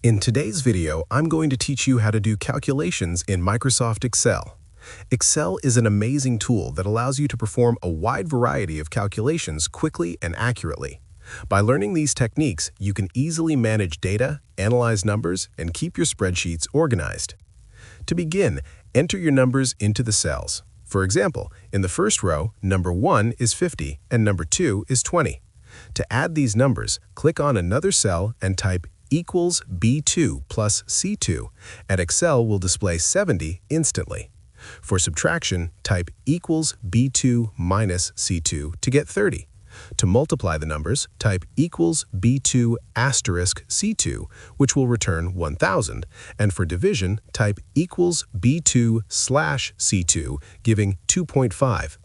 In today's video, I'm going to teach you how to do calculations in Microsoft Excel. Excel is an amazing tool that allows you to perform a wide variety of calculations quickly and accurately. By learning these techniques, you can easily manage data, analyze numbers, and keep your spreadsheets organized. To begin, enter your numbers into the cells. For example, in the first row, number 1 is 50 and number 2 is 20. To add these numbers, click on another cell and type equals B2 plus C2, and Excel will display 70 instantly. For subtraction, type equals B2 minus C2 to get 30. To multiply the numbers, type equals B2 asterisk C2, which will return 1000, and for division, type equals B2 slash C2, giving 2.5.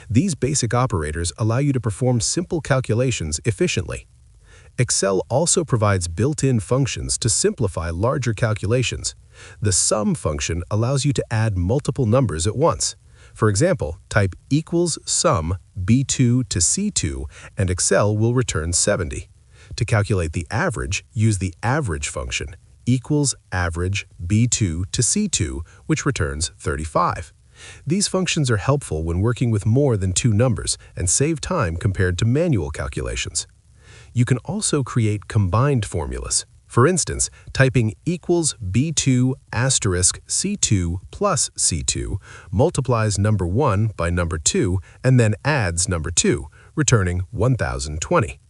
These basic operators allow you to perform simple calculations efficiently. Excel also provides built-in functions to simplify larger calculations. The sum function allows you to add multiple numbers at once. For example, type equals sum B2 to C2 and Excel will return 70. To calculate the average, use the average function, equals average B2 to C2, which returns 35. These functions are helpful when working with more than two numbers and save time compared to manual calculations. You can also create combined formulas. For instance, typing equals B2 asterisk C2 plus C2 multiplies number 1 by number 2 and then adds number 2, returning 1020.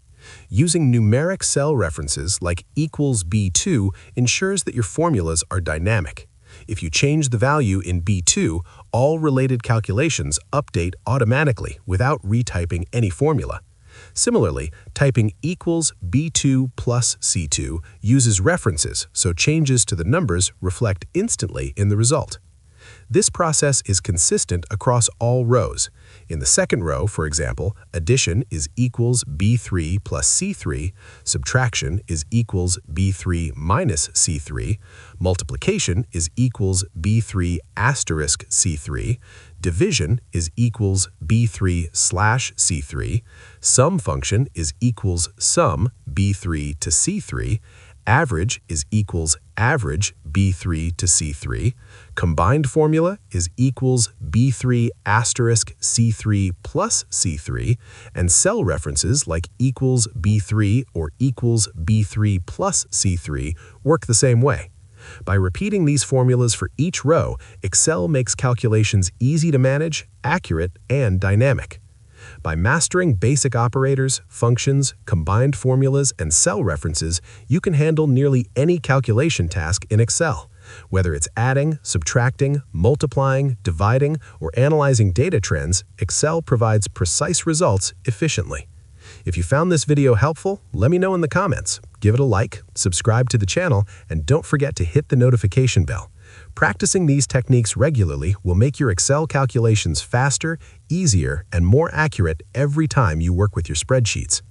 Using numeric cell references like equals B2 ensures that your formulas are dynamic. If you change the value in B2, all related calculations update automatically without retyping any formula. Similarly, typing equals B2 plus C2 uses references, so changes to the numbers reflect instantly in the result. This process is consistent across all rows. In the second row, for example, addition is equals B3 plus C3, subtraction is equals B3 minus C3, multiplication is equals B3 asterisk C3, division is equals B3 slash C3, sum function is equals sum B3 to C3, average is equals average B3 to C3, combined formula is equals B3 asterisk C3 plus C3, and cell references like equals B3 or equals B3 plus C3 work the same way. By repeating these formulas for each row, Excel makes calculations easy to manage, accurate, and dynamic. By mastering basic operators, functions, combined formulas, and cell references, you can handle nearly any calculation task in Excel. Whether it's adding, subtracting, multiplying, dividing, or analyzing data trends, Excel provides precise results efficiently. If you found this video helpful, let me know in the comments. Give it a like, subscribe to the channel, and don't forget to hit the notification bell. Practicing these techniques regularly will make your Excel calculations faster, easier, and more accurate every time you work with your spreadsheets.